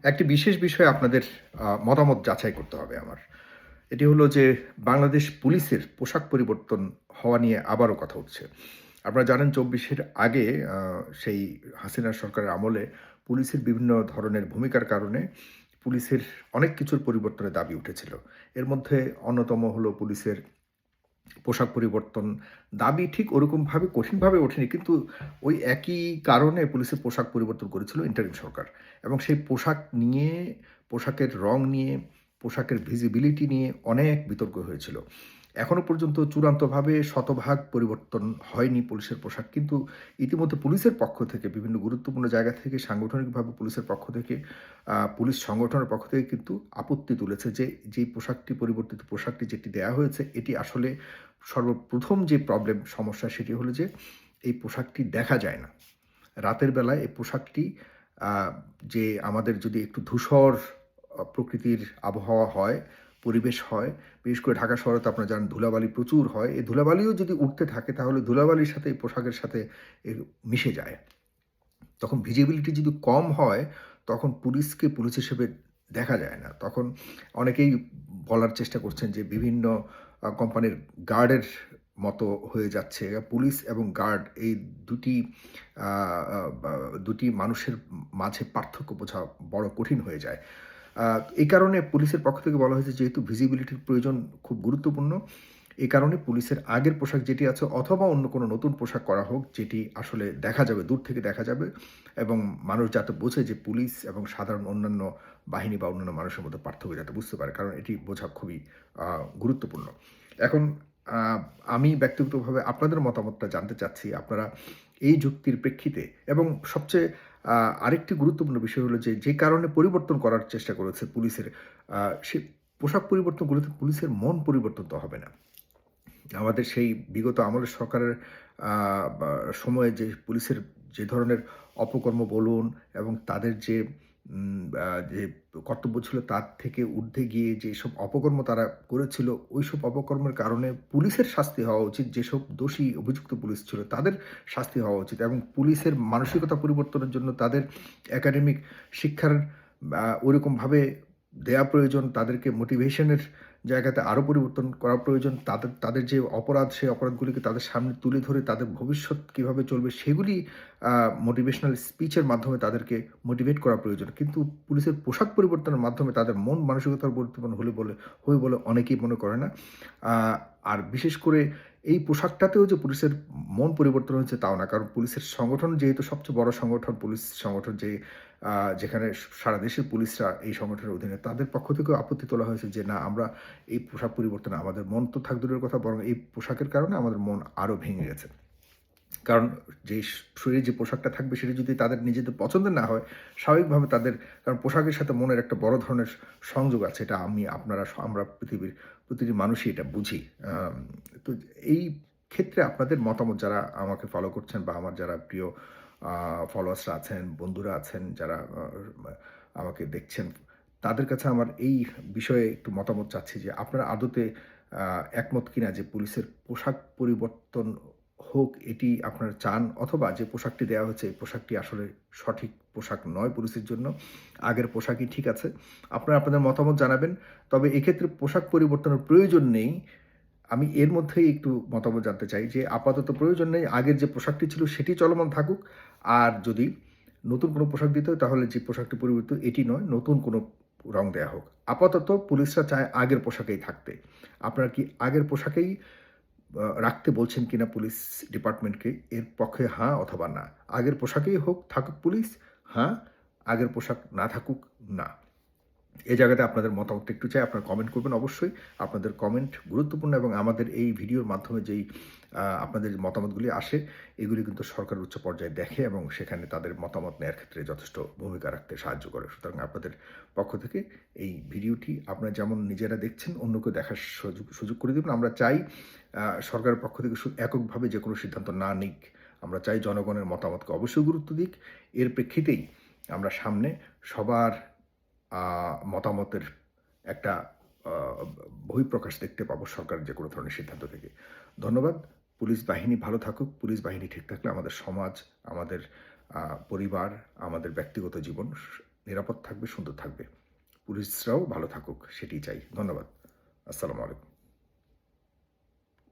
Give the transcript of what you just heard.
একটি বিশেষ বিষয়ে আপনাদের মতামত যাচাই করতে হবে আমার। এটি হলো যে বাংলাদেশ পুলিশের পোশাক পরিবর্তন হওয়া নিয়ে আবারও কথা উঠছে। আপনারা জানেন ২৪ আগে সেই হাসিনা সরকারের আমলে পুলিশের বিভিন্ন ধরনের ভূমিকার কারণে পুলিশের অনেক কিছুর পরিবর্তনের দাবি উঠেছিল। এর মধ্যে অন্যতম হলো পুলিশের পোশাক পরিবর্তন। দাবি ঠিক ওরকমভাবে কঠিনভাবে ওঠেনি। কিন্তু ওই একই কারণে পুলিশের পোশাক পরিবর্তন করেছিল ইন্টারিম সরকার। এবং সেই পোশাক নিয়ে, পোশাকের রং নিয়ে, পোশাকের ভিজিবিলিটি নিয়ে অনেক বিতর্ক হয়েছিল। এখনো পর্যন্ত চূড়ান্তভাবে শতভাগ পরিবর্তন হয়নি পুলিশের পোশাক। কিন্তু ইতিমধ্যে পুলিশের পক্ষ থেকে বিভিন্ন গুরুত্বপূর্ণ জায়গা থেকে সাংগঠনিকভাবে পুলিশের পক্ষ থেকে পুলিশ সংগঠনের পক্ষ থেকে কিন্তু আপত্তি তুলেছে যে, যেই পোশাকটি পরিবর্তিত পোশাকটি যেটি দেয়া হয়েছে এটি আসলে সর্বপ্রথম যে সমস্যা সেটি হলো যে এই পোশাকটি দেখা যায় না। রাতের বেলায় এই পোশাকটি আ যে আমাদের যদি একটু ধূসর প্রকৃতির আবহাওয়া হয়, পরিবেশ হয়, বিশেষ করে ঢাকা শহরে তো আপনারা জানেন ধুলাবালি প্রচুর হয়। এই ধুলাবালিও যদি উঠতে থাকে তাহলে ধুলাবালির সাথে এই পোশাকের সাথে মিশে যায়। তখন ভিজিবিলিটি যদি কম হয়, তখন পুলিশকে পুলিশ হিসেবে দেখা যায় না। তখন অনেকেই বলার চেষ্টা করছেন যে বিভিন্ন কোম্পানির গার্ডের মতো হয়ে যাচ্ছে। পুলিশ এবং গার্ড এই দুটি আ আ বা দুটি মানুষের মাঝে পার্থক্য বোঝা বড় কঠিন হয়ে যায়। আ এই কারণে পুলিশের পক্ষ থেকে বলা হয়েছে যেহেতু ভিজিবিলিটির প্রয়োজন খুব গুরুত্বপূর্ণ, এই কারণে পুলিশের আগের পোশাক যেটি আছে অথবা অন্য কোনো নতুন পোশাক করা হোক যেটি আসলে দেখা যাবে, দূর থেকে দেখা যাবে এবং মানুষ যাতে বোঝে যে পুলিশ এবং সাধারণ অন্যান্য বাহিনী বা অন্যান্য মানুষের মধ্যে পার্থক্য যাতে বুঝতে পারে। কারণ এটি বোঝা খুবই গুরুত্বপূর্ণ। এখন আ আমি ব্যক্তিগতভাবে আপনাদের মতামতটা জানতে চাচ্ছি। আপনারা এই যুক্তির প্রেক্ষিতে এবং সবচেয়ে আ আরেকটি গুরুত্বপূর্ণ বিষয় হলো যে, যে কারণে পরিবর্তন করার চেষ্টা করেছে পুলিশের সে পোশাক পরিবর্তনগুলোতে পুলিশের মন পরিবর্তন তো হবে না। আমাদের সেই বিগত আমলের সরকারের আ বা সময়ে যে পুলিশের যে ধরনের অপকর্ম বলুন এবং তাদের যে যে কর্তব্য ছিল তার থেকে ঊর্ধ্বে গিয়ে যেসব অপকর্ম তারা করেছিল, ওইসব অপকর্মের কারণে পুলিশের শাস্তি হওয়া উচিত। যেসব দোষী অভিযুক্ত পুলিশ ছিল তাদের শাস্তি হওয়া উচিত এবং পুলিশের মানসিকতা পরিবর্তনের জন্য তাদের একাডেমিক শিক্ষার ওইরকমভাবে দেয়া প্রয়োজন। তাদেরকে মোটিভেশনের জায়গাতে আরও পরিবর্তন করা প্রয়োজন। তাদের তাদের যে অপরাধ, সেই অপরাধগুলিকে তাদের সামনে তুলে ধরে তাদের ভবিষ্যৎ কিভাবে চলবে সেগুলি আ মোটিভেশনাল স্পিচের মাধ্যমে তাদেরকে মোটিভেট করা প্রয়োজন। কিন্তু পুলিশের পোশাক পরিবর্তনের মাধ্যমে তাদের মন মানসিকতার পরিবর্তন হবে বলে অনেকেই মনে করে না। আ আর বিশেষ করে এই পোশাকটাতেও যে পুলিশের মন পরিবর্তন হয়েছে তাও না। কারণ পুলিশের সংগঠন যেহেতু সবচেয়ে বড় সংগঠন, পুলিশ সংগঠন যেখানে সারা দেশের পুলিশরা এই সংগঠনের অধীনে, তাদের পক্ষ থেকেও আপত্তি তোলা হয়েছে যে, "না, আমরা এই পোশাক পরিবর্তনে আমাদের মন তো থাক দূরের কথা, বরং এই পোশাকের কারণে আমাদের মন আরও ভেঙে গেছে।" কারণ যেই শরীরে যে পোশাকটা থাকবে সেটা যদি তাদের নিজেদের পছন্দের না হয়, স্বাভাবিকভাবে তাদের কারণ পোশাকের সাথে মনের একটা বড় ধরনের সংযোগ আছে। এটা আমরা পৃথিবীর প্রতিটি মানুষই এটা বুঝি। তো এই ক্ষেত্রে আপনাদের মতামত যারা আমাকে ফলো করছেন বা আমার যারা প্রিয় ফলোয়ার্সরা আছেন, বন্ধুরা আছেন যারা আমাকে দেখছেন, তাদের কাছে আমার এই বিষয়ে একটু মতামত চাচ্ছি যে আপনারা আদতে আ একমত কিনা যে পুলিশের পোশাক পরিবর্তন হোক এটি আপনারা চান অথবা যে পোশাকটি দেওয়া হয়েছে এই পোশাকটি আসলে সঠিক পোশাক নয় পুলিশের জন্য। আগের পোশাকই ঠিক আছে। আপনারা আপনাদের মতামত জানাবেন। তবে এক্ষেত্রে পোশাক পরিবর্তনের প্রয়োজন নেই। আমি এর মধ্যেই একটু মতামত জানতে চাই যে আপাতত প্রয়োজন নেই। আগের যে পোশাকটি ছিল সেটি চলমান থাকুক। আর যদি নতুন কোনো পোশাক দিতে হয় তাহলে যে পোশাকটি পরিবর্তিত এটি নয়, নতুন কোনো রং দেয়া হোক। আপাতত পুলিশরা চায় আগের পোশাকেই থাকতে। আপনারা কি আগের পোশাকেই রাখতে বলছেন কিনা পুলিশ ডিপার্টমেন্টকে? এর পক্ষে হ্যাঁ অথবা না। আগের পোশাকেই থাকুক পুলিশ, হ্যাঁ। আগের পোশাক না থাকুক, না। এই জায়গাতে আপনাদের মতামতটা একটু চাই। আপনারা কমেন্ট করবেন অবশ্যই। আপনাদের কমেন্ট গুরুত্বপূর্ণ এবং আমাদের এই ভিডিওর মাধ্যমে যেই আপনাদের মতামতগুলি আসে, এগুলি কিন্তু সরকার উচ্চ পর্যায়ে দেখে এবং সেখানে তাদের মতামত নেয়ার ক্ষেত্রে যথেষ্ট ভূমিকা রাখতে সাহায্য করে। সুতরাং আপনাদের পক্ষ থেকে এই ভিডিওটি আপনারা যেমন নিজেরা দেখছেন, অন্যকেও দেখার সুযোগ করে দিবেন। আমরা চাই সরকারের পক্ষ থেকে এককভাবে যেকোনো সিদ্ধান্ত না নিক। আমরা চাই জনগণের মতামতকে অবশ্যই গুরুত্ব দিক। এর প্রেক্ষিতেই আমরা সামনে সবার আ মতামতের একটা আ বহিঃপ্রকাশ দেখতে পাবো সরকারের যেকোনো ধরনের সিদ্ধান্ত থেকে। ধন্যবাদ। পুলিশ বাহিনী ভালো থাকুক। পুলিশ বাহিনী ঠিক থাকলে আমাদের সমাজ, আমাদের আ পরিবার, আমাদের ব্যক্তিগত জীবন নিরাপদ থাকবে, সুন্দর থাকবে। পুলিশরাও ভালো থাকুক, সেটিই চাই। ধন্যবাদ। আসসালামু আলাইকুম।